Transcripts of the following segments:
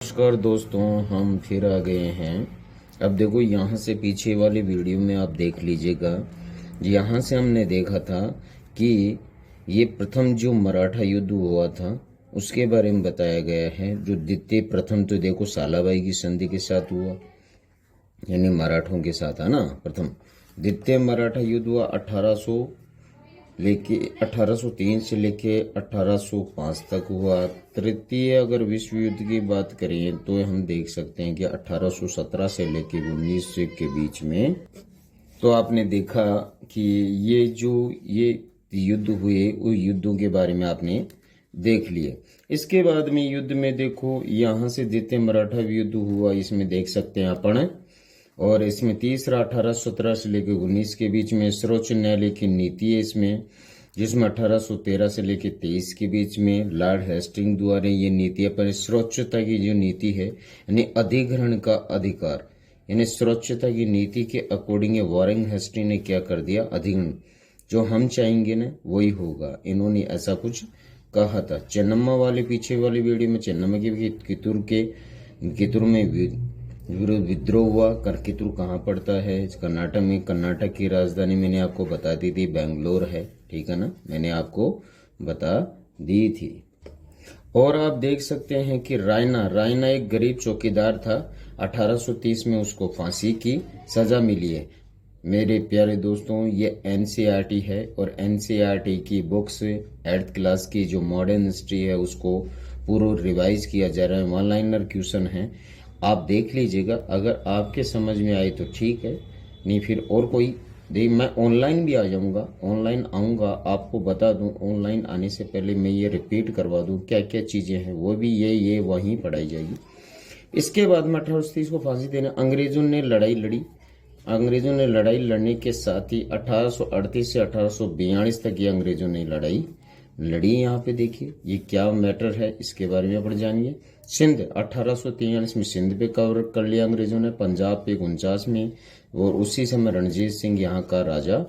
नमस्कार दोस्तों, हम फिर आ गए हैं। अब देखो, यहाँ से पीछे वाली वीडियो में आप देख लीजिएगा। यहाँ से हमने देखा था कि ये प्रथम जो मराठा युद्ध हुआ था उसके बारे में बताया गया है। जो द्वितीय प्रथम तो देखो सालाबाई की संधि के साथ हुआ, यानी मराठों के साथ है ना प्रथम। द्वितीय मराठा युद्ध हुआ 1803 से लेके 1805 तक हुआ। तृतीय अगर विश्व युद्ध की बात करें तो हम देख सकते हैं कि 1817 से लेके 19 के बीच में। तो आपने देखा कि ये युद्ध हुए, उन युद्धों के बारे में आपने देख लिए। इसके बाद में युद्ध में देखो, यहाँ से द्वितीय मराठा युद्ध हुआ, इसमें देख सकते हैं अपन। और इसमें तीसरा 1817 से लेकर 19 के बीच में सर्वोच्च न्यायालय की नीति है इसमें, जिसमें 1813 से लेकर 23 के बीच में लॉर्ड हेस्टिंग द्वारा ये नीति अपन सर्वोच्चता की जो नीति है, यानी अधिग्रहण का अधिकार, यानी सर्वोच्चता की नीति के अकॉर्डिंग वॉरेन हेस्टिंग ने क्या कर दिया, अधिग्रहण जो हम चाहेंगे ना वही होगा। इन्होंने ऐसा कुछ कहा था। चेन्नम्मा वाले पीछे वाली वीडियो में चेन्नम्मा की कितुर में विरोध विद्रोह हुआ। करकितुर कहाँ पड़ता है? कर्नाटक में। कर्नाटक की राजधानी मैंने आपको बता दी थी, बेंगलोर है, ठीक है ना, मैंने आपको बता दी थी। और आप देख सकते हैं कि रायना एक गरीब चौकीदार था। 1830 में उसको फांसी की सजा मिली है। मेरे प्यारे दोस्तों, ये एनसीईआरटी है और एनसीईआरटी की बुक्स 8th क्लास की जो मॉडर्न हिस्ट्री है उसको पूरा रिवाइज किया जा रहा है। वन लाइनर क्वेश्चन है, आप देख लीजिएगा। अगर आपके समझ में आए तो ठीक है, नहीं फिर और कोई मैं ऑनलाइन भी आ जाऊंगा। ऑनलाइन आऊंगा, आपको बता दूं। ऑनलाइन आने से पहले मैं ये रिपीट करवा दूं क्या क्या चीज़ें हैं, वो भी ये वहीं पढ़ाई जाएगी। इसके बाद में 1830 को फांसी देना, अंग्रेजों ने लड़ाई लड़ी। अंग्रेजों ने लड़ाई लड़ने के साथ ही 1838 से 1842 तक ये अंग्रेजों ने लड़ाई लड़ी। यहाँ पे देखिए ये क्या मैटर है, इसके बारे में अपन जानिए। सिंध 1843 में सिंध पे कवर कर लिया अंग्रेजों ने। पंजाब पे 49 में, और उसी समय रणजीत सिंह यहाँ का राजा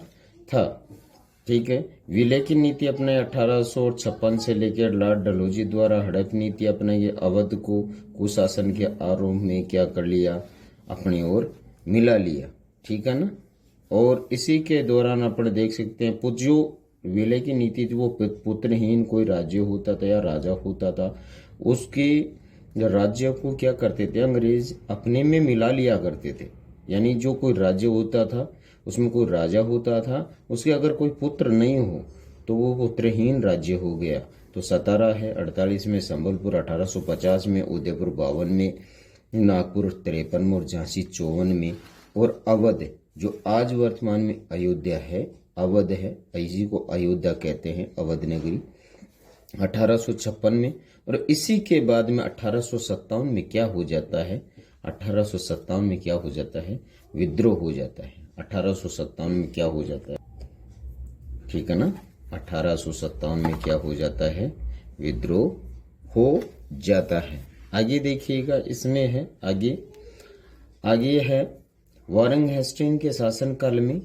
था, ठीक है। विलय की नीति अपने 1856 से लेकर लॉर्ड डलहौजी द्वारा हड़प नीति अपने ये अवध को कुशासन के आरोप में क्या कर लिया, अपनी ओर मिला लिया, ठीक है ना। और इसी के दौरान अपन देख सकते हैं जो विलय की नीति थी वो पुत्रहीन कोई राज्य होता था या राजा होता था, उसके राज्य को क्या करते थे अंग्रेज अपने में मिला लिया करते थे। यानी जो कोई राज्य होता था उसमें कोई राजा होता था, उसके अगर कोई पुत्र नहीं हो तो वो पुत्रहीन राज्य हो गया। तो 17 है, 48 में संबलपुर, 1850 में उदयपुर, 52 में नागपुर, 53 में और झांसी 54 में, और अवध जो आज वर्तमान में अयोध्या है, अवध है, इसी को अयोध्या कहते हैं, अवध नगरी, 1856 में। और इसी के बाद में 1857 में क्या हो जाता है, 1857 में क्या हो जाता है, विद्रोह हो जाता है। 1857 में क्या हो जाता है, ठीक है ना, 1857 में क्या हो जाता है, विद्रोह हो जाता है। आगे देखिएगा, इसमें है आगे है वॉरेन हेस्टिंग के शासनकाल में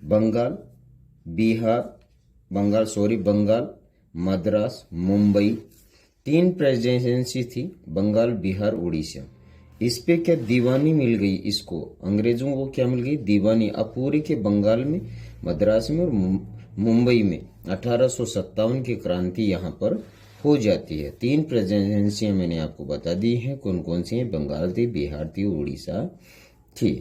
बंगाल, मद्रास, मुंबई 3 प्रेसिडेंसी थी, बंगाल, बिहार, उड़ीसा। इस पे क्या दीवानी मिल गई इसको, अंग्रेजों को क्या मिल गई, दीवानी। अब पूरे के बंगाल में, मद्रास में और मुंबई में 1857 की क्रांति यहाँ पर हो जाती है। 3 प्रेसिडेंसियां मैंने आपको बता दी हैं, कौन कौन सी हैं, बंगाल थी, बिहार थी, उड़ीसा थी।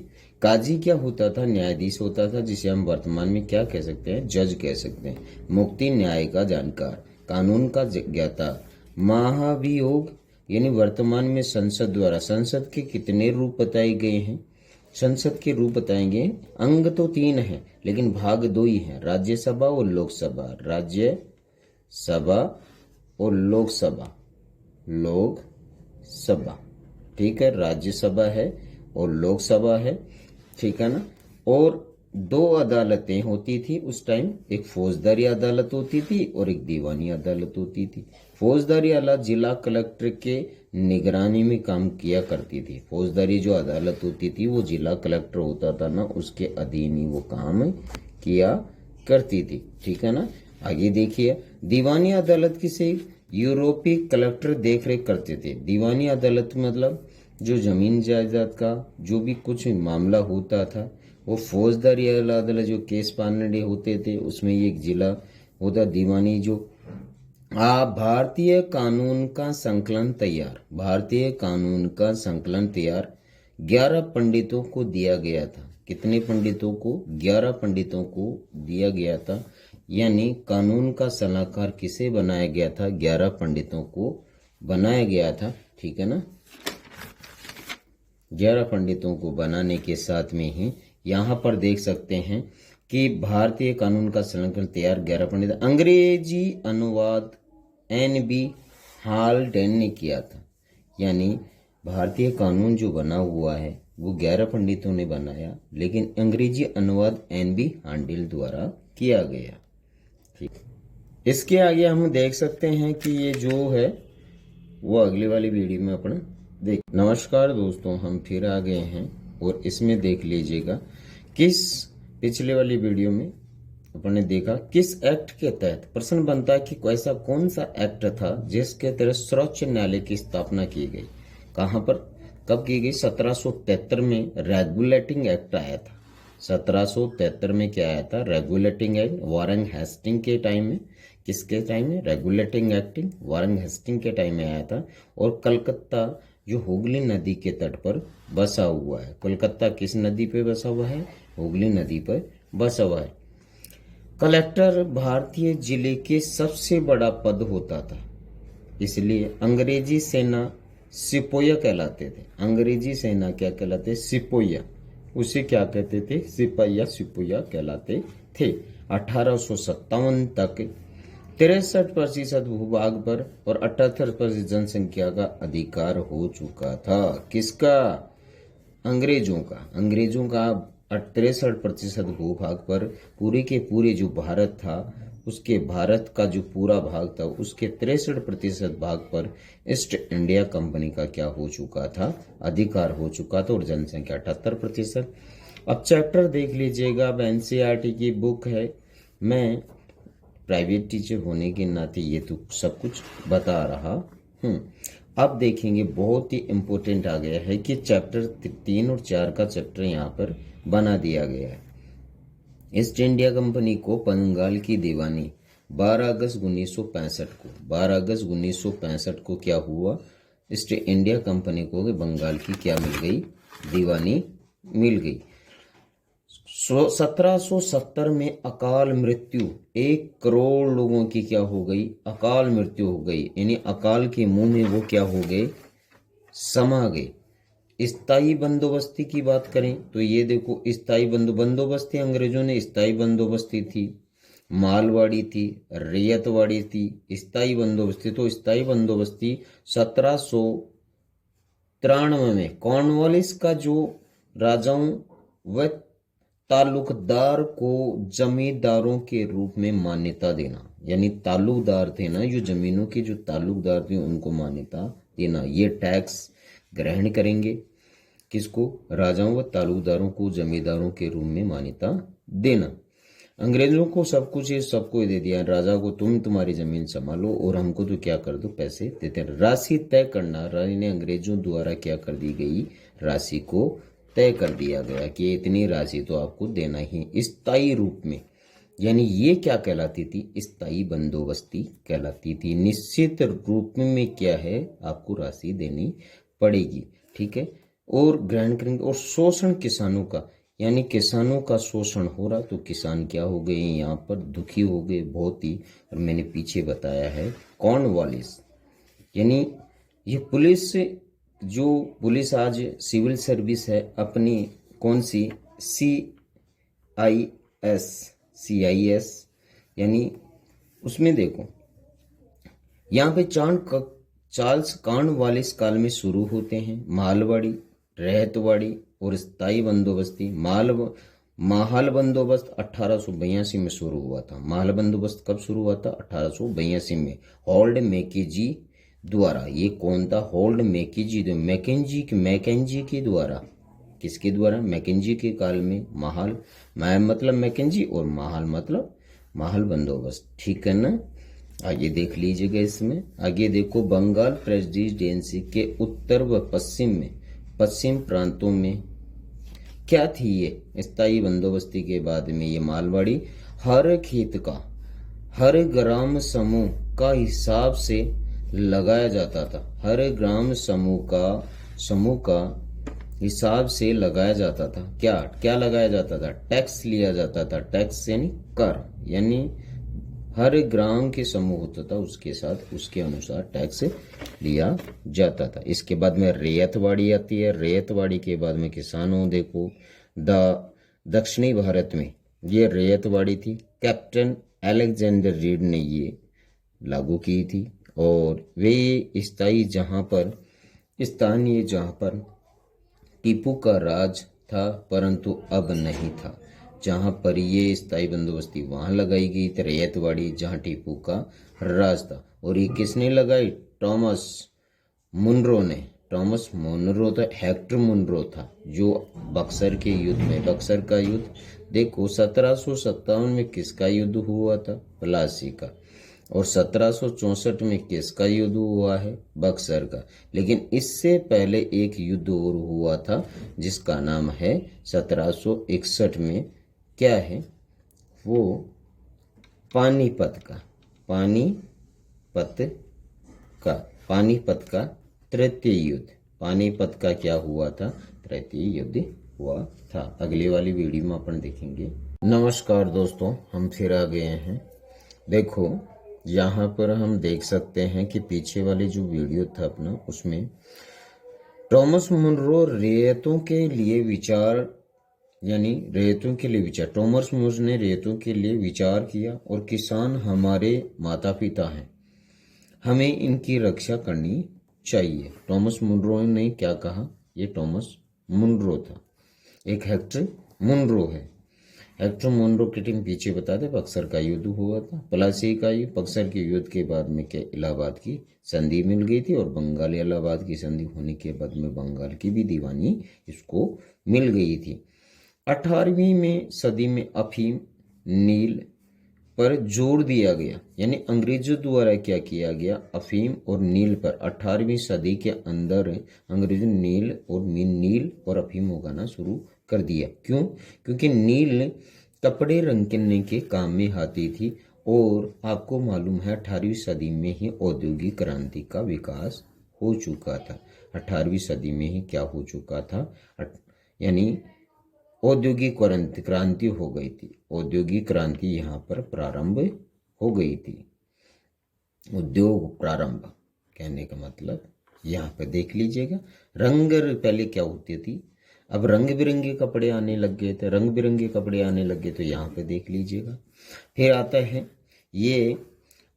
काजी क्या होता था, न्यायाधीश होता था, जिसे हम वर्तमान में क्या कह सकते हैं, जज कह सकते हैं। मुक्ति न्याय का जानकार, कानून का ज्ञाता। महाभियोग यानी वर्तमान में संसद द्वारा, संसद के कितने रूप बताए गए हैं, संसद के रूप बताएंगे। अंग तो 3 है लेकिन भाग 2 ही है, राज्यसभा और लोकसभा, राज्यसभा और लोकसभा, ठीक है। राज्यसभा है और लोकसभा है, ठीक है ना। और 2 अदालतें होती थी उस टाइम, एक फौजदारी अदालत होती थी और एक दीवानी अदालत होती थी। फौजदारी अदालत जिला कलेक्टर के निगरानी में काम किया करती थी। फौजदारी जो अदालत होती थी वो जिला कलेक्टर होता था ना, उसके अधीन ही वो काम किया करती थी, ठीक है ना। आगे देखिए, दीवानी अदालत किसे यूरोपीय कलेक्टर देख रेख करते थे। दीवानी अदालत मतलब जो जमीन जायदाद का जो भी कुछ मामला होता था, वो फौजदारी अदालत जो केस पानने होते थे उसमें ये एक जिला होता दीवानी। जो भारतीय कानून का संकलन तैयार, भारतीय कानून का संकलन तैयार 11 पंडितों को दिया गया था। कितने पंडितों को? 11 पंडितों को दिया गया था। यानी कानून का सलाहकार किसे बनाया गया था? 11 पंडितों को बनाया गया था। ठीक है ना, 11 पंडितों को बनाने के साथ में ही यहाँ पर देख सकते हैं कि भारतीय कानून का संकलन तैयार 11 पंडित। अंग्रेजी अनुवाद NB हाल्डेन ने किया था। यानी भारतीय कानून जो बना हुआ है वो 11 पंडितों ने बनाया, लेकिन अंग्रेजी अनुवाद NB हाल्डेन द्वारा किया गया। ठीक, इसके आगे हम देख सकते हैं कि ये जो है वो अगली वाली वीडियो में अपन देख। नमस्कार दोस्तों, हम फिर आ गए हैं और इसमें देख लीजिएगा किस पिछले वाली वीडियो में अपन ने देखा किस एक्ट के तहत प्रश्न बनता है कि ऐसा कौन सा एक्ट था जिसके तहत सर्वोच्च न्यायालय की स्थापना की गई। कहां पर, कब की गई? 1773 में रेगुलेटिंग एक्ट आया था। 1773 में क्या आया था? रेगुलेटिंग एक्ट, वारेन हेस्टिंग के टाइम में। किसके टाइम में? रेगुलेटिंग एक्ट वारेन हेस्टिंग के टाइम में आया था। और कलकत्ता जो हुगली नदी के तट पर बसा हुआ है। कोलकाता किस नदी पे बसा हुआ है? हुगली नदी पर बसा हुआ है। कलेक्टर भारतीय जिले के सबसे बड़ा पद होता था, इसलिए अंग्रेजी सेना सिपोया कहलाते थे। अंग्रेजी सेना क्या कहलाते? सिपोया। उसे क्या कहते थे? सिपाहिया, सिपोया कहलाते थे। 1857 तक 63% भूभाग पर और 78% जनसंख्या का अधिकार हो चुका था। किसका? अंग्रेजों का। अंग्रेजों का 63% भूभाग पर पूरे के पूरे जो भारत था उसके, भारत का जो पूरा भाग था उसके 63% भाग पर ईस्ट इंडिया कंपनी का क्या हो चुका था? अधिकार हो चुका था। और जनसंख्या 78%। अब चैप्टर देख लीजिएगा। अब NCERT की बुक है। मैं प्राइवेट टीचर होने के नाते ये तो सब कुछ बता रहा हूँ। अब देखेंगे बहुत ही इम्पोर्टेंट आ गया है कि चैप्टर 3 और 4 का चैप्टर यहाँ पर बना दिया गया है। ईस्ट इंडिया कंपनी को बंगाल की दीवानी 12 अगस्त 1965 को, 12 अगस्त 1965 को क्या हुआ? ईस्ट इंडिया कंपनी को बंगाल की क्या मिल गई? दीवानी मिल गई। 1770 में अकाल मृत्यु 1 करोड़ लोगों की क्या हो गई? अकाल मृत्यु हो गई। यानी अकाल के मुंह में वो क्या हो गए? समा गए। स्थायी बंदोबस्ती की बात करें तो ये देखो, स्थायी बंदोबस्ती अंग्रेजों ने स्थायी बंदोबस्ती थी, मालवाड़ी थी, रैयतवाड़ी थी, स्थायी बंदोबस्ती। तो स्थायी बंदोबस्ती 1793 में कॉर्नवालिस का जो राजाओं व ताल्लुकदार को जमींदारों के रूप में मान्यता देना। यानी ताल्लुकदार थे ना, जो जमीनों के जो ताल्लुकदार थे उनको मान्यता देना। ये टैक्स ग्रहण करेंगे। किसको? राजाओं व ताल्लुकदारों को जमींदारों के रूप में मान्यता देना। अंग्रेजों को सब कुछ ये सबको दे दिया। राजा को तुम तुम्हारी जमीन संभालो और हमको तो क्या कर दो? पैसे देते। राशि तय करना ने अंग्रेजों द्वारा क्या कर दी गई? राशि को तय कर दिया गया कि इतनी राशि तो आपको देना ही स्थायी रूप में। यानी ये क्या कहलाती थी? स्थायी बंदोबस्ती कहलाती थी। निश्चित रूप में क्या है? आपको राशि देनी पड़ेगी। ठीक है। और ग्रहण करेंगे। और शोषण किसानों का, यानी किसानों का शोषण हो रहा तो किसान क्या हो गए? यहाँ पर दुखी हो गए बहुत ही। और मैंने पीछे बताया है कॉर्नवालिस, यानी ये पुलिस, जो पुलिस आज सिविल सर्विस है अपनी, कौन सी? CIS, यानी उसमें देखो यहाँ पे चार्ल्स कॉर्नवालिस काल में शुरू होते हैं। मालवाड़ी, रैयतवाड़ी और स्थायी बंदोबस्ती। माहल बंदोबस्त 1882 में शुरू हुआ था। माहल बंदोबस्त कब शुरू हुआ था? 1882 में, होल्ड मैकेंजी द्वारा। ये कौन था? होल्ड मैकेंजी, मैकेंजी के द्वारा। किसके द्वारा? मैकेंजी के काल में मतलब मैकेंजी और माहल मतलब माहल बंदोबस्त। ठीक है ना। आगे देख लीजिएगा। इसमें आगे देखो, बंगाल प्रेसिडेंसी के उत्तर व पश्चिम प्रांतों में क्या थी ये स्थायी बंदोबस्ती के बाद में ये मालवाड़ी हर खेत का हर ग्राम समूह का हिसाब से लगाया जाता था। हर ग्राम समूह का हिसाब से लगाया जाता था। क्या क्या लगाया जाता था? टैक्स लिया जाता था। टैक्स यानी कर, यानी हर ग्राम के समूह होता था उसके साथ उसके अनुसार टैक्स लिया जाता था। इसके बाद में रैयतवाड़ी आती है। रैयतवाड़ी के बाद में किसानों, देखो दक्षिणी भारत में ये रैयतवाड़ी थी। कैप्टन अलेक्जेंडर रीड ने ये लागू की थी और वे स्थानीय जहां पर टीपू का राज था, परंतु अब नहीं था। जहां पर ये स्थायी बंदोबस्ती वहां लगाई गई थी रैयतवाड़ी, जहां टीपू का राज था। और ये किसने लगाई? टॉमस मुनरो ने। टॉमस मुनरो था, हेक्टर मुनरो था, जो बक्सर के युद्ध में, बक्सर का युद्ध देखो 1757 में किसका युद्ध हुआ था? प्लासी का। और 1764 में किसका युद्ध हुआ है? बक्सर का। लेकिन इससे पहले एक युद्ध और हुआ था जिसका नाम है 1761 में, क्या है वो? पानीपत का। पानीपत का तृतीय युद्ध। पानीपत का क्या हुआ था? तृतीय युद्ध हुआ था। अगली वाली वीडियो में अपन देखेंगे। नमस्कार दोस्तों, हम फिर आ गए हैं। देखो यहाँ पर हम देख सकते हैं कि पीछे वाली जो वीडियो था अपना, उसमें टॉमस मुनरो रैयतों के लिए विचार टॉमस मुनरो ने रैयतों के लिए विचार किया और किसान हमारे माता पिता हैं, हमें इनकी रक्षा करनी चाहिए। टॉमस मुनरो ने क्या कहा? ये टॉमस मुनरो था, एक हेक्टर मुनरो है। हेक्टर मुनरो की टीम पीछे बता दे, बक्सर का युद्ध हुआ था। प्लासी का युद्ध, बक्सर के युद्ध के बाद में क्या इलाहाबाद की संधि मिल गई थी और बंगाल इलाहाबाद की संधि होने के बाद में बंगाल की भी दीवानी इसको मिल गई थी। 18वीं में सदी में अफीम नील पर जोर दिया गया, यानी अंग्रेजों द्वारा क्या किया गया? अफीम और नील पर 18वीं सदी के अंदर अंग्रेजों नील और अफीम उगाना शुरू कर दिया। क्यों? क्योंकि नील कपड़े रंगने के काम में आती थी और आपको मालूम है 18वीं सदी में ही औद्योगिक क्रांति का विकास हो चुका था। 18वीं सदी में ही क्या हो चुका था? यानी औद्योगिक क्रांति हो गई थी। औद्योगिक क्रांति यहाँ पर प्रारंभ हो गई थी। उद्योग प्रारंभ कहने का मतलब यहाँ पर देख लीजिएगा। पहले क्या होती थी, अब रंग बिरंगे कपड़े आने लग गए थे। रंग बिरंगे कपड़े आने लग गए तो यहाँ पे देख लीजिएगा। फिर आता है ये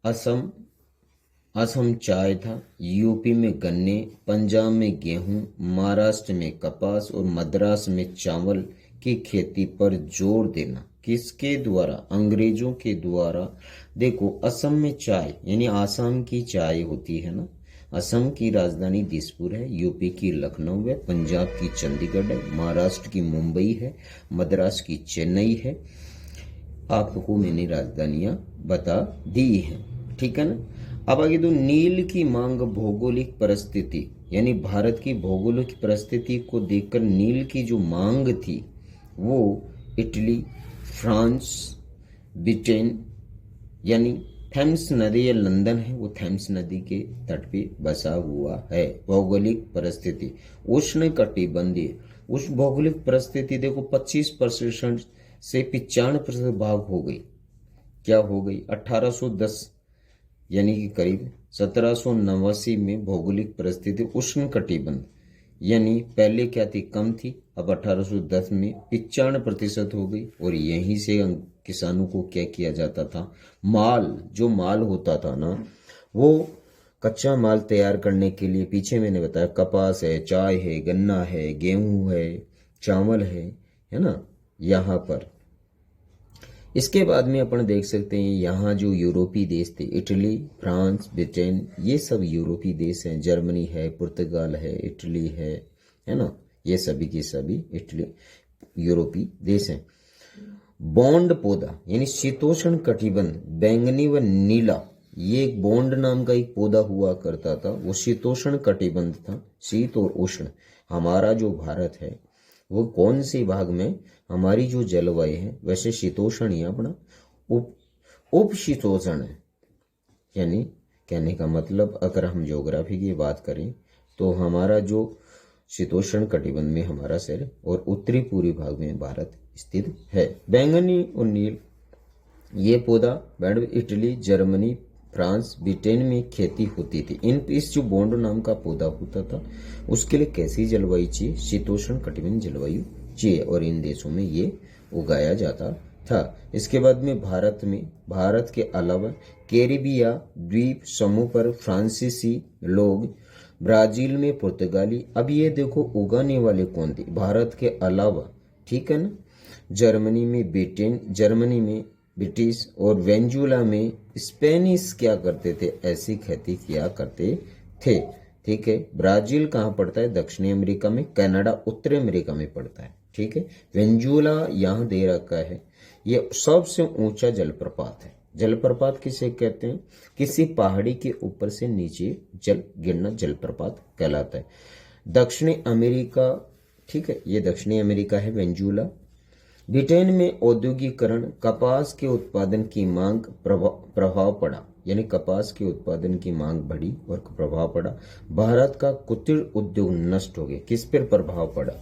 असम चाय था, यूपी में गन्ने, पंजाब में गेहूं, महाराष्ट्र में कपास और मद्रास में चावल की खेती पर जोर देना। किसके द्वारा? अंग्रेजों के द्वारा। देखो असम में चाय, यानी आसाम की चाय होती है ना। असम की राजधानी दिसपुर है, यूपी की लखनऊ है, पंजाब की चंडीगढ़ है, महाराष्ट्र की मुंबई है, मद्रास की चेन्नई है। आपको मैंने राजधानियां बता दी हैं, ठीक है ना। अब आगे दो, नील की मांग भौगोलिक परिस्थिति, यानी भारत की भौगोलिक परिस्थिति को देखकर नील की जो मांग थी वो इटली, फ्रांस, ब्रिटेन, यानी थेम्स नदी या लंदन है वो थेम्स नदी के तट पे बसा हुआ है। भौगोलिक परिस्थिति उष्ण कटिबंधीय। उस भौगोलिक परिस्थिति देखो 25% से 95% भाग हो गई। क्या हो गई? 1810 यानी कि करीब 1789 में भौगोलिक परिस्थिति उष्ण कटिबंध, यानी पहले क्या थी? कम थी, अब 1810 में 95% हो गई। और यहीं से किसानों को क्या किया जाता था? जो माल होता था ना, वो कच्चा माल तैयार करने के लिए, पीछे मैंने बताया कपास है, चाय है, गन्ना है, गेहूं है, चावल है ना यहाँ पर। इसके बाद में अपन देख सकते हैं यहाँ जो यूरोपीय देश थे, इटली, फ्रांस, ब्रिटेन, ये सब यूरोपीय देश हैं। जर्मनी है, पुर्तगाल है, इटली है ना, ये सभी के सभी इटली यूरोपीय देश हैं। बॉन्ड पौधा यानी शीतोष्ण कटिबंध, बैंगनी व नीला ये एक बॉन्ड नाम का एक पौधा हुआ करता था, वो शीतोष्ण कटिबंध था, शीत और उष्ण। हमारा जो भारत है वो कौन से भाग में, हमारी जो जलवायु है वैसे शीतोष्ण ही अपना उप उप शीतोष्ण है। यानी कहने का मतलब अगर हम ज्योग्राफी की बात करें तो हमारा जो शीतोष्ण कटिबंध में हमारा शहर और उत्तरी पूर्वी भाग में भारत स्थित है। बैंगनी और नील ये पौधा band Italy, Germany, France, Britain में खेती होती थी। इस जो बॉन्ड नाम का पौधा होता था उसके लिए कैसी जलवायु चाहिए, शीतोष्ण कटिबंध जलवायु चाहिए, और इन देशों में ये उगाया जाता था। इसके बाद में भारत के अलावा कैरिबिया द्वीप समूह पर फ्रांसीसी लोग, ब्राजील में पुर्तगाली। अब ये देखो उगाने वाले कौन थे भारत के अलावा, ठीक है ना। जर्मनी में ब्रिटिश और वेनेजुएला में स्पेनिश क्या करते थे, ऐसी खेती किया करते थे, ठीक है। ब्राजील कहाँ पड़ता है, दक्षिणी अमेरिका में। कनाडा उत्तरी अमेरिका में पड़ता है, ठीक है। वेनेजुएला यहाँ दे रखा है। ये सबसे ऊंचा जलप्रपात है। जलप्रपात किसे कहते हैं, किसी पहाड़ी के ऊपर से नीचे जल गिरना जलप्रपात कहलाता है। दक्षिणी अमेरिका, ठीक है, ये दक्षिणी अमेरिका है वेनेजुएला। ब्रिटेन में औद्योगिकरण, कपास के उत्पादन की मांग प्रभाव पड़ा, यानी कपास के उत्पादन की मांग बढ़ी और प्रभाव पड़ा। भारत का कुटीर उद्योग नष्ट हो गया। किस पर प्रभाव पड़ा,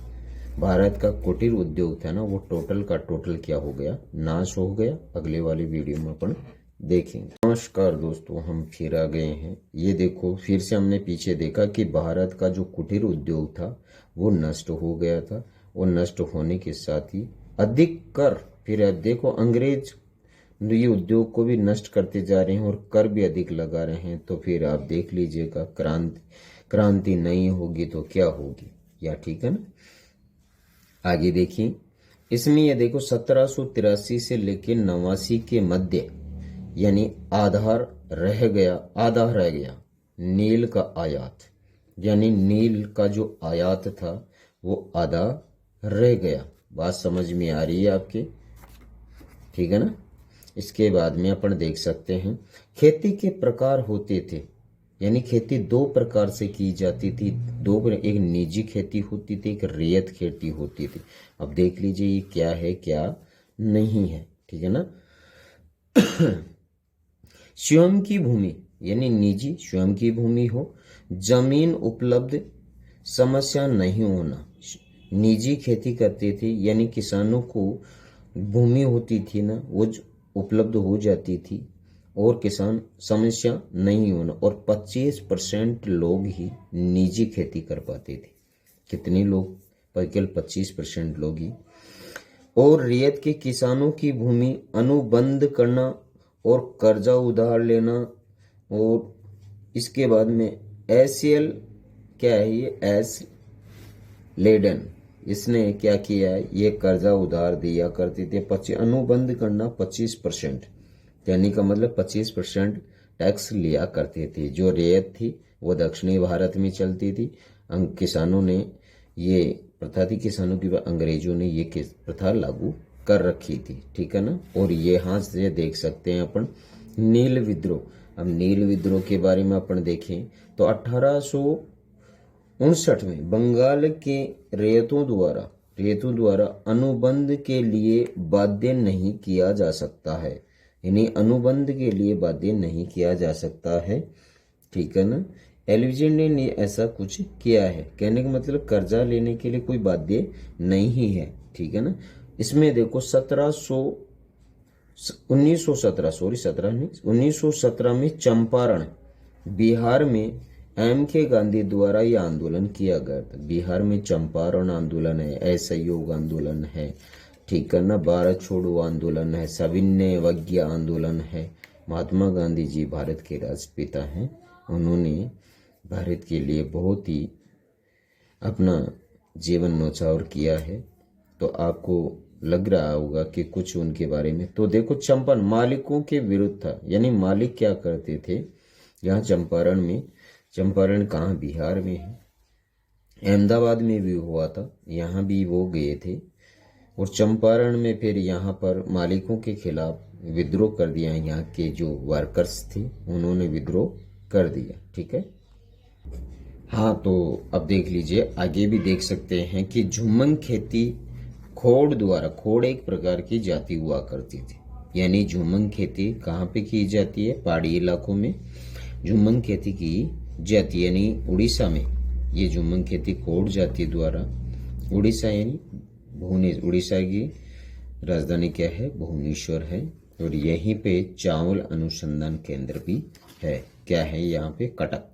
भारत का कुटीर उद्योग था ना वो टोटल का टोटल क्या हो गया, नाश हो गया। अगले वाली वीडियो में अपन देखेंगे। नमस्कार दोस्तों, हम फिर आ गए हैं। ये देखो फिर से हमने पीछे देखा कि भारत का जो कुटीर उद्योग था वो नष्ट हो गया था, और नष्ट होने के साथ ही अधिक कर, फिर देखो अंग्रेज ये उद्योग को भी नष्ट करते जा रहे हैं और कर भी अधिक लगा रहे हैं। तो फिर आप देख लीजिएगा क्रांति नहीं होगी तो क्या होगी, या ठीक है ना। आगे देखिए, इसमें ये देखो 1783 से लेकर 89 के मध्य, यानी आधा रह गया नील का आयात, यानी नील का जो आयात था वो आधा रह गया। बात समझ में आ रही है आपके, ठीक है ना। इसके बाद में अपन देख सकते हैं खेती के प्रकार होते थे, यानी खेती दो प्रकार से की जाती थी। एक निजी खेती होती थी, एक रैयत खेती होती थी। अब देख लीजिए ये क्या है क्या नहीं है, ठीक है ना। स्वयं की भूमि, यानी निजी स्वयं की भूमि हो, जमीन उपलब्ध समस्या नहीं होना, निजी खेती करते थे, यानी किसानों को भूमि होती थी ना वो उपलब्ध हो जाती थी, और किसान समस्या नहीं होना, और 25% लोग ही निजी खेती कर पाते थे। कितने लोग, केवल 25% लोग ही। और रियायत के किसानों की भूमि अनुबंध करना और कर्जा उधार लेना, और इसके बाद में एसीएल क्या है, ये एस लेडन, इसने क्या किया है, ये कर्जा उधार दिया करते थे। अनुबंध करना 25%, यानी का मतलब 25% टैक्स लिया करते थे। जो रियायत थी वो दक्षिणी भारत में चलती थी। किसानों ने ये प्रथा थी, किसानों की अंग्रेजों ने ये प्रथा लागू कर रखी थी, ठीक है ना। और ये यहाँ से देख सकते हैं अपन नील विद्रोह। अब नील विद्रोह के बारे में अपन देखें तो 1859 में बंगाल के रैयतों द्वारा अनुबंध के लिए बाध्य नहीं किया जा सकता है, यानी अनुबंध के लिए बाध्य नहीं किया जा सकता है, ठीक है ना। एल्विजेंडे ने ऐसा कुछ किया है, कहने का मतलब कर्जा लेने के लिए कोई बाध्य नहीं है, ठीक है ना। इसमें देखो 1917 में चंपारण बिहार में M.K. गांधी द्वारा यह आंदोलन किया गया था। बिहार में चंपारण आंदोलन है, असहयोग आंदोलन है, ठीक है ना, भारत छोड़ो आंदोलन है, सविनय अवज्ञा आंदोलन है। महात्मा गांधी जी भारत के राष्ट्रपिता हैं, उन्होंने भारत के लिए बहुत ही अपना जीवन न्यौछावर किया है। तो आपको लग रहा होगा कि कुछ उनके बारे में। तो देखो चंपारण मालिकों के विरुद्ध था, यानी मालिक क्या करते थे यहाँ चंपारण में। चंपारण कहाँ, बिहार में है। अहमदाबाद में भी हुआ था, यहाँ भी वो गए थे, और चंपारण में फिर यहाँ पर मालिकों के खिलाफ विद्रोह कर दिया। यहाँ के जो वर्कर्स थे उन्होंने विद्रोह कर दिया। ठीक है। हाँ, तो अब देख लीजिए, आगे भी देख सकते हैं कि झुम्मन खेती खोड़ द्वारा, खोड़ एक प्रकार की जाति हुआ करती थी। यानी झुम्मन खेती कहाँ पे की जाती है? पहाड़ी इलाकों में झुम्मन खेती की जाती है। यानी उड़ीसा में ये झुम्मन खेती खोड़ जाति द्वारा, उड़ीसा यानी भुवनेश्वर, उड़ीसा की राजधानी क्या है? भुवनेश्वर है। और यहीं पे चावल अनुसंधान केंद्र भी है। क्या है यहाँ पे? कटक।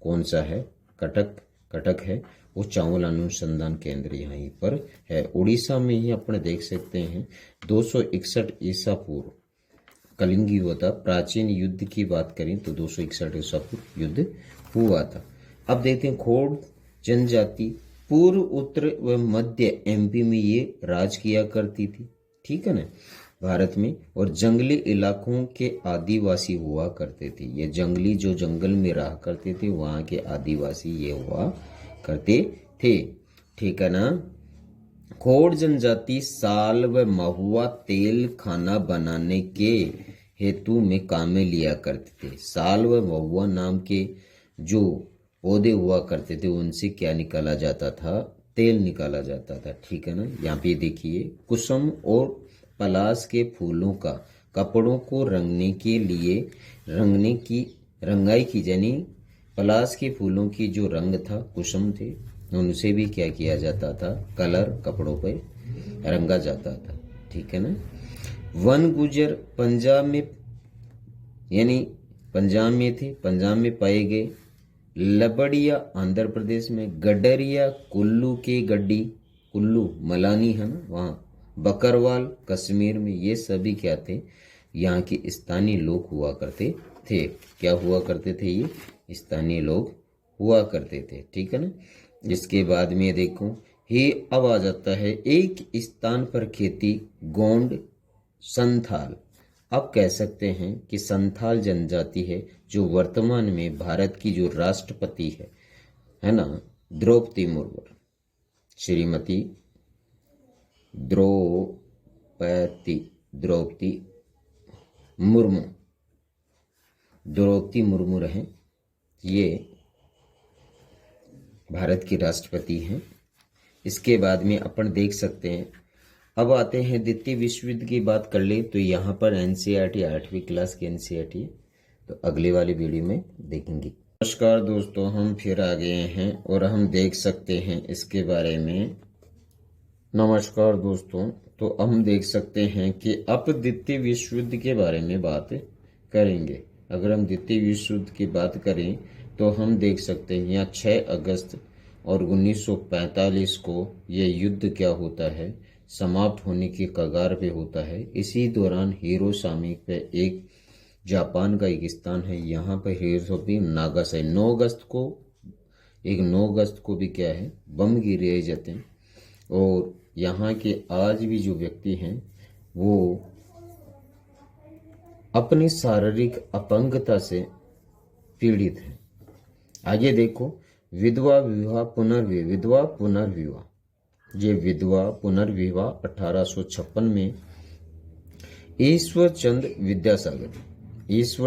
कौन सा है? कटक। कटक है वो चावल अनुसंधान केंद्र यहीं पर है। उड़ीसा में ही अपने देख सकते हैं 261 ईसा पूर्व कलिंग युद्ध था। प्राचीन युद्ध की बात करें तो 261 ईसा पूर्व युद्ध हुआ था। अब देखते हैं खोड़ जनजाति पूर्व, उत्तर व मध्य एमपी में ये राज किया करती थी। ठीक है ना, भारत में। और जंगली इलाकों के आदिवासी हुआ करते थे। ये जंगली, जो जंगल में रहा करते थे, वहां के आदिवासी ये हुआ करते थे। ठीक है ना। खोड़ जनजाति साल व महुआ तेल खाना बनाने के हेतु में काम में लिया करते थे। साल व महुआ नाम के जो पौधे हुआ करते थे उनसे क्या निकाला जाता था? तेल निकाला जाता था। ठीक है ना। यहाँ पे देखिए, कुसुम और पलाश के फूलों का कपड़ों को रंगने के लिए रंगाई की, यानी पलाश के फूलों की जो रंग था, कुसुम थे, उनसे भी क्या किया जाता था? कलर कपड़ों पे रंगा जाता था। ठीक है ना। वन गुजर पंजाब में, यानी पंजाब में थे, पंजाब में पाए गए। लबड़िया आंध्र प्रदेश में, गडरिया कुल्लू के गड्डी, कुल्लू मलानी है ना वहाँ, बकरवाल कश्मीर में, ये सभी क्या थे? यहाँ के स्थानीय लोग हुआ करते थे। क्या हुआ करते थे? ये स्थानीय लोग हुआ करते थे। ठीक है ना। इसके बाद में देखो, ही अब आ जाता है एक स्थान पर खेती, गोंड संथाल। अब कह सकते हैं कि संथाल जनजाति है जो वर्तमान में भारत की जो राष्ट्रपति है ना, द्रौपदी मुर्मू, श्रीमती द्रौपदी मुर्मू, द्रौपदी मुर्मू रहे, ये भारत की राष्ट्रपति हैं। इसके बाद में अपन देख सकते हैं, अब आते हैं द्वितीय विश्व युद्ध की बात कर ले तो यहाँ पर एनसीईआरटी 8वीं क्लास की एनसीईआरटी है, तो अगले वाली वीडियो में देखेंगे। नमस्कार दोस्तों, हम फिर आ गए हैं और हम देख सकते हैं इसके बारे में। नमस्कार दोस्तों, तो हम देख सकते हैं कि अब द्वितीय विश्व युद्ध के बारे में बात करेंगे। अगर हम द्वितीय विश्व युद्ध की बात करें तो हम देख सकते हैं यहाँ 6 अगस्त और 1945 को ये युद्ध क्या होता है? समाप्त होने की कगार पे होता है। इसी दौरान हिरोशिमा पे एक जापान का एक स्थान है, यहाँ पर हिरोशिमा नागासाकी 9 अगस्त को भी क्या है? बम गिराए जाते हैं। और यहाँ के आज भी जो व्यक्ति हैं वो अपनी शारीरिक अपंगता से पीड़ित हैं। आगे देखो, विधवा पुनर्विवाह। ये विधवा पुनर्विवाह 1856 में ईश्वर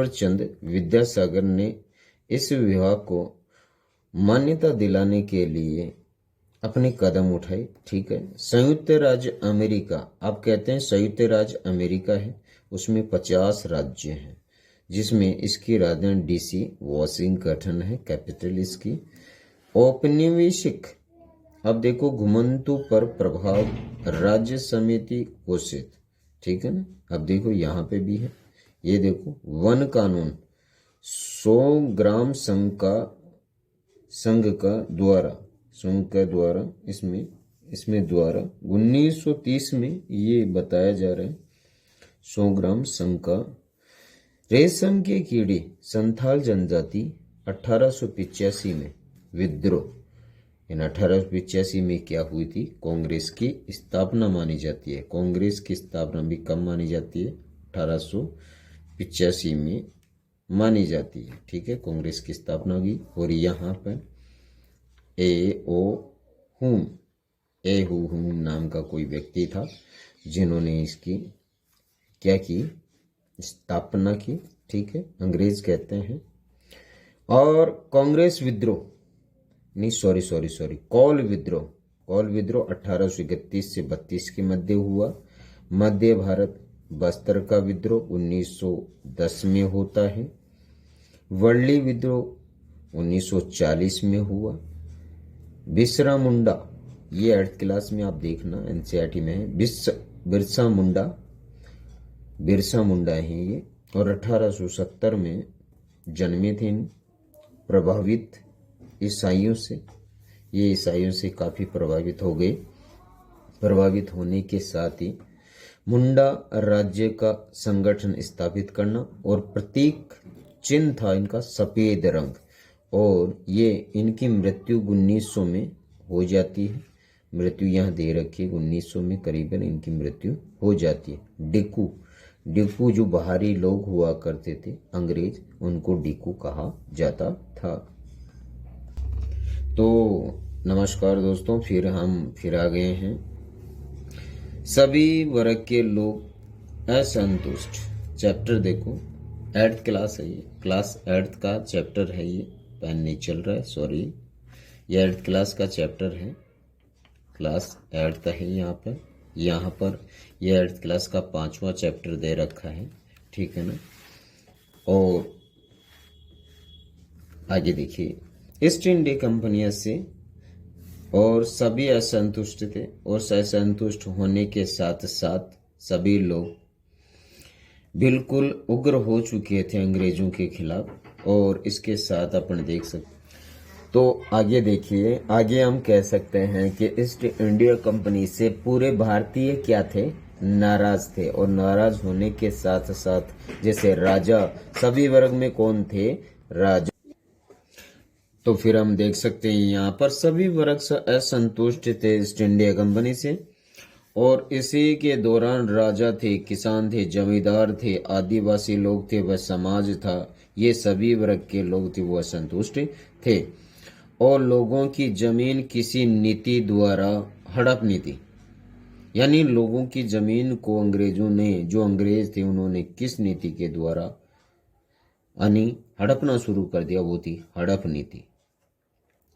चंद विद्यासागर ने इस विवाह को मान्यता दिलाने के लिए अपने कदम उठाए। ठीक है। संयुक्त राज्य अमेरिका, आप कहते हैं संयुक्त राज्य अमेरिका है, उसमें 50 राज्य हैं, जिसमें इसकी राजधानी डीसी वॉशिंगटन है, कैपिटल इसकी। औपनिवेशिक, अब देखो, घुमंतु पर प्रभाव राज्य समिति घोषित। ठीक है ना। अब देखो यहाँ पे भी है, ये देखो, वन कानून 100 ग्राम संघ का द्वारा इसमें द्वारा 1930 में ये बताया जा रहा है 100 ग्राम संघ का। रेशम के कीड़े संथाल जनजाति 1885 में विद्रोह, इन 1885 में क्या हुई थी? कांग्रेस की स्थापना मानी जाती है। कांग्रेस की स्थापना भी कब मानी जाती है? 1885 में मानी जाती है। ठीक है, कांग्रेस की स्थापना हुई। और यहाँ पर हुम ए हुम नाम का कोई व्यक्ति था जिन्होंने इसकी क्या की, स्थापना की। ठीक है, अंग्रेज कहते हैं। और कांग्रेस विद्रोह, नहीं सॉरी कौल विद्रोह, कौल विद्रोह 1831 से 32 के मध्य हुआ। मध्य भारत बस्तर का विद्रोह 1910 में होता है। वर्ली विद्रोह 1940 में हुआ। बिरसा मुंडा, ये 8th क्लास में आप देखना, एनसीईआरटी में है। बिरसा मुंडा है ये, और 1870 में जन्मे थे। प्रभावित ईसाइयों से, ये ईसाइयों से काफ़ी प्रभावित हो गए। प्रभावित होने के साथ ही मुंडा राज्य का संगठन स्थापित करना, और प्रतीक चिन्ह था इनका सफेद रंग, और ये इनकी मृत्यु 1900 में हो जाती है। मृत्यु यहाँ दे रखी है, 1900 में करीबन इनकी मृत्यु हो जाती है। डिकू जो बाहरी लोग हुआ करते थे अंग्रेज, उनको डिकू कहा जाता था। तो नमस्कार दोस्तों, फिर आ गए हैं। सभी वर्ग के लोग असंतुष्ट, चैप्टर देखो, 8th क्लास है ये, क्लास 8th का चैप्टर है ये। पेन नहीं चल रहा है, सॉरी। ये 8th क्लास का चैप्टर है, क्लास 8th है। यहाँ पर ये 8th क्लास का 5वां चैप्टर दे रखा है। ठीक है ना। और आगे देखिए, ईस्ट इंडिया कंपनी से और सभी असंतुष्ट थे, और असंतुष्ट होने के साथ साथ सभी लोग बिल्कुल उग्र हो चुके थे अंग्रेजों के खिलाफ। और इसके साथ अपन देख सकते, तो आगे देखिए, आगे हम कह सकते हैं कि ईस्ट इंडिया कंपनी से पूरे भारतीय क्या थे, नाराज थे। और नाराज होने के साथ साथ जैसे राजा, सभी वर्ग में कौन थे, राजा। तो फिर हम देख सकते हैं यहाँ पर सभी वर्ग असंतुष्ट थे ईस्ट इंडिया कंपनी से। और इसी के दौरान राजा थे, किसान थे, जमींदार थे, आदिवासी लोग थे, वह समाज था, ये सभी वर्ग के लोग थे वो असंतुष्ट थे। और लोगों की जमीन किसी नीति द्वारा हड़प नीति, यानी लोगों की जमीन को अंग्रेजों ने, जो अंग्रेज थे उन्होंने किस नीति के द्वारा यानी हड़पना शुरू कर दिया, वो थी हड़प नीति।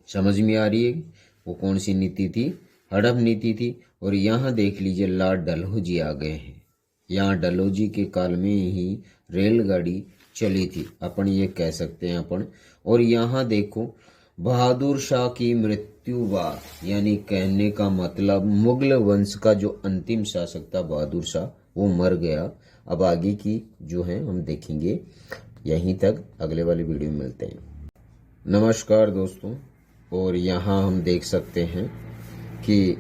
समझ में आ रही है वो कौन सी नीति थी, हड़प नीति थी। और यहाँ देख लीजिए लॉर्ड डलहौजी आ गए हैं। यहाँ डलहौजी के काल में ही रेलगाड़ी चली थी, अपन ये कह सकते हैं अपन। और यहाँ देखो बहादुर शाह की मृत्यु बाद, यानी कहने का मतलब मुगल वंश का जो अंतिम शासक था बहादुर शाह, वो मर गया। अब आगे की जो है हम देखेंगे। यहीं तक, अगले वाली वीडियो में मिलते हैं। नमस्कार दोस्तों, और यहाँ हम देख सकते हैं कि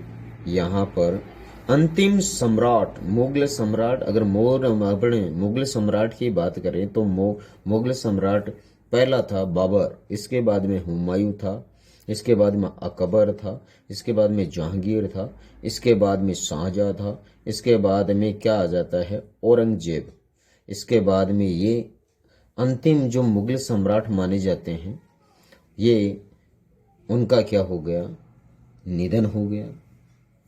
यहाँ पर अंतिम सम्राट, मुगल सम्राट, अगर मुगल सम्राट की बात करें तो मुगल सम्राट पहला था बाबर, इसके बाद में हुमायूं था, इसके बाद में अकबर था, इसके बाद में जहांगीर था, इसके बाद में शाहजहां था, इसके बाद में क्या आ जाता है, औरंगजेब। इसके बाद में ये अंतिम जो मुगल सम्राट माने जाते हैं, ये उनका क्या हो गया, निधन हो गया,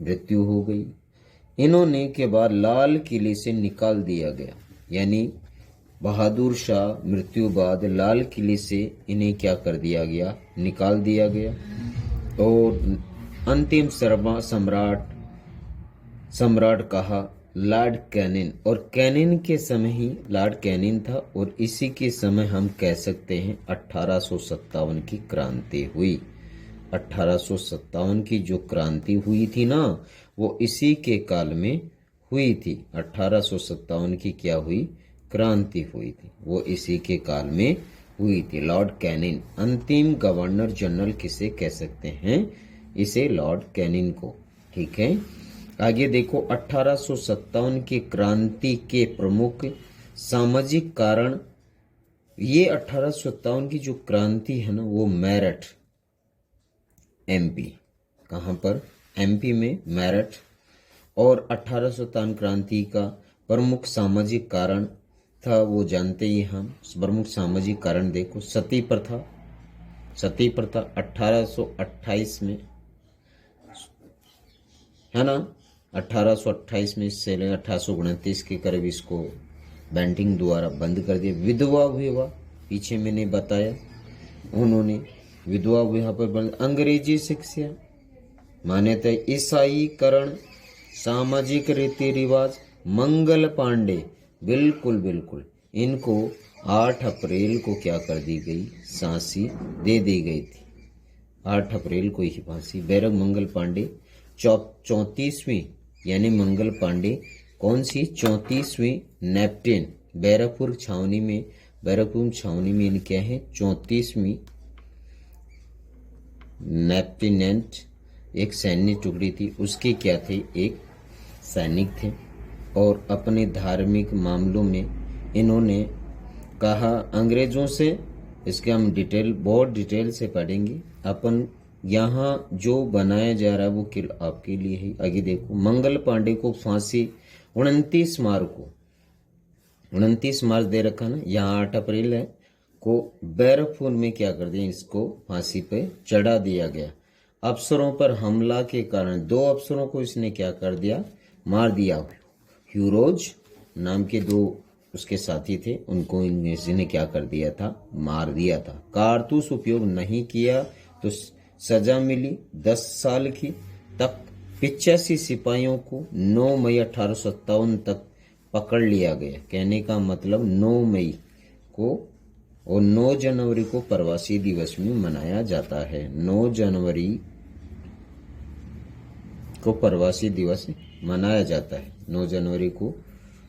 मृत्यु हो गई। इन्होंने के बाद लाल किले से निकाल दिया गया, यानी बहादुर शाह मृत्यु बाद लाल किले से इन्हें क्या कर दिया गया, निकाल दिया गया। और अंतिम सम्राट कहा लॉर्ड कैनिन, और कैनिन के समय ही लॉर्ड कैनिन था। और इसी के समय हम कह सकते हैं 1857 की क्रांति हुई। 1857 की जो क्रांति हुई थी ना, वो इसी के काल में हुई थी। 1857 की क्या हुई, क्रांति हुई थी, वो इसी के काल में हुई थी। लॉर्ड कैनिन, अंतिम गवर्नर जनरल किसे कह सकते हैं, इसे लॉर्ड कैनिन को। ठीक है, आगे देखो 1857 की क्रांति के प्रमुख सामाजिक कारण। ये 1857 की जो क्रांति है ना, वो मेरठ एमपी, कहाँ पर, एमपी में मेरठ। और 1857 क्रांति का प्रमुख सामाजिक कारण था, वो जानते ही हम। प्रमुख सामाजिक कारण देखो, सती प्रथा। सती प्रथा 1828 में है ना। 1828 में इससे 1829 के करीब इसको बेंटिंग द्वारा बंद कर दिया। विधवा विवाह पीछे मैंने बताया, उन्होंने विधवा विवाह पर बंद। अंग्रेजी शिक्षा, मान्यता ईसाईकरण, सामाजिक रीति रिवाज, मंगल पांडे, बिल्कुल बिल्कुल, इनको 8 अप्रैल को क्या कर दी गई, फांसी दे दी गई थी। 8 अप्रैल को ही फांसी। बैरक मंगल पांडे 34वीं, यानी मंगल पांडे कौन सी 34वीं नेप्टेन बैरकपुर छावनी में इनके हैं 34वीं नेप्टिनेंट, एक सैन्य टुकड़ी थी, उसके क्या थे, एक सैनिक थे। और अपने धार्मिक मामलों में इन्होंने कहा अंग्रेजों से, इसके हम बहुत डिटेल से पढ़ेंगे अपन। यहाँ जो बनाया जा रहा है वो किल आपके लिए ही। आगे देखो, मंगल पांडे को फांसी 29 मार्च दे रखा ना, यहाँ 8 अप्रैल है को बैरकपुर में क्या कर दिया, इसको फांसी पे चढ़ा दिया गया। अफसरों पर हमला के कारण 2 अफसरों को इसने क्या कर दिया, मार दिया। ह्यूरोज नाम के 2 उसके साथी थे, उनको इसने क्या कर दिया था, मार दिया था। कारतूस उपयोग नहीं किया तो सजा मिली 10 साल की। तब 85 सिपाहियों को 9 मई 1857 तक पकड़ लिया गया। कहने का मतलब 9 मई को और 9 जनवरी को प्रवासी दिवस में मनाया जाता है। 9 जनवरी को प्रवासी दिवस मनाया जाता है, 9 जनवरी को,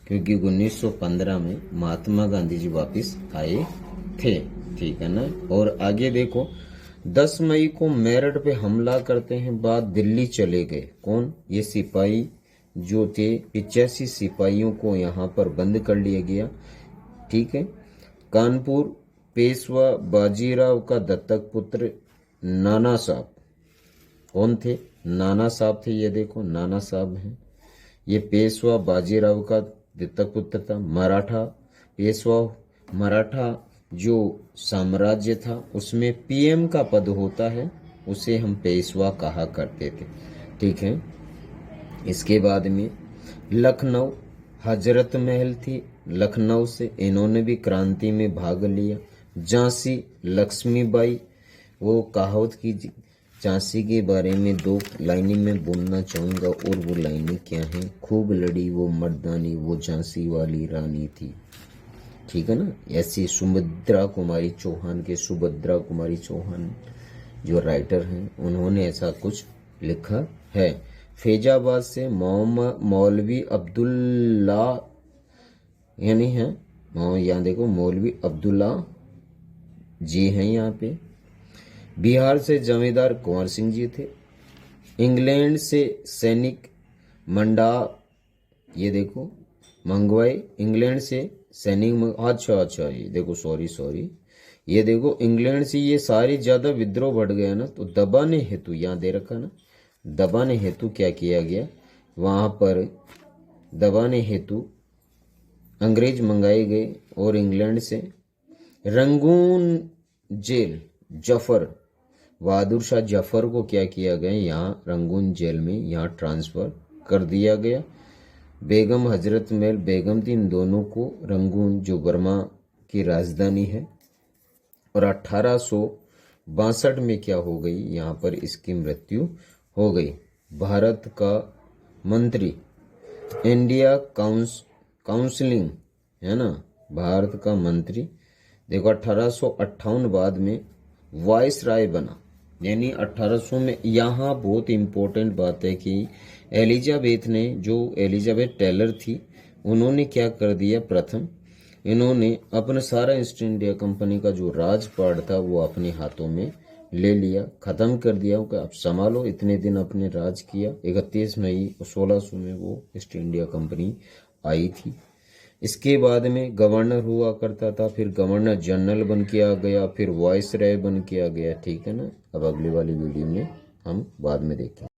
क्योंकि 1915 में महात्मा गांधी जी वापस आए थे, ठीक है ना। और आगे देखो, 10 मई को मेरठ पे हमला करते हैं, बाद दिल्ली चले गए। कौन, ये सिपाही जो थे, 85 सिपाहियों को यहाँ पर बंद कर लिया गया, ठीक है। कानपुर पेशवा बाजीराव का दत्तक पुत्र नाना साहब, कौन थे, नाना साहब थे, ये देखो नाना साहब हैं। ये पेशवा बाजीराव का दत्तक पुत्र था। मराठा पेशवा, मराठा जो साम्राज्य था उसमें पीएम का पद होता है, उसे हम पेशवा कहा करते थे, ठीक है। इसके बाद में लखनऊ हजरत महल थी, लखनऊ से इन्होंने भी क्रांति में भाग लिया। झांसी लक्ष्मीबाई, वो कहावत की झांसी के बारे में 2 लाइनें में बोलना चाहूँगा, और वो लाइनें क्या हैं, खूब लड़ी वो मर्दानी, वो झांसी वाली रानी थी, ठीक है ना। ऐसी सुभद्रा कुमारी चौहान के, सुभद्रा कुमारी चौहान जो राइटर हैं, उन्होंने ऐसा कुछ लिखा है। फैजाबाद से मौलवी अब्दुल्ला, यानी है यहाँ देखो मौलवी अब्दुल्ला जी हैं यहाँ पे। बिहार से जमींदार कुंवर सिंह जी थे। इंग्लैंड से सैनिक मंडा, ये देखो मंगवाए, इंग्लैंड से सैनिक, अच्छा ये देखो, सॉरी, ये देखो इंग्लैंड से ये सारी ज्यादा विद्रोह बढ़ गया ना, तो दबाने हेतु यहाँ दे रखा ना, दबाने हेतु क्या किया गया, वहां पर दबाने हेतु अंग्रेज मंगाए गए। और इंग्लैंड से रंगून जेल जफर, बहादुर शाह जफर को क्या किया गया, यहाँ रंगून जेल में यहाँ ट्रांसफर कर दिया गया। बेगम हजरत महल बेगम थी, इन दोनों को रंगून जो बर्मा की राजधानी है। और 1862 में क्या हो गई, यहाँ पर इसकी मृत्यु हो गई। भारत का मंत्री, इंडिया काउंसिलिंग है ना, भारत का मंत्री, देखो 1858 बाद में वाइस राय बना, यानी 1800 में। यहाँ बहुत इंपॉर्टेंट बात है कि एलिजाबेथ ने, जो एलिजाबेथ टेलर थी, उन्होंने क्या कर दिया, प्रथम इन्होंने अपना सारा ईस्ट इंडिया कंपनी का जो राजपाट था वो अपने हाथों में ले लिया, खत्म कर दिया कि आप संभालो। इतने दिन अपने राज किया। 31 मई 1600 में वो ईस्ट इंडिया कंपनी आई थी। इसके बाद में गवर्नर हुआ करता था, फिर गवर्नर जनरल बन के आ गया, फिर वाइस राय बन के आ गया, ठीक है ना। अब अगली वाली वीडियो में हम बाद में देखें।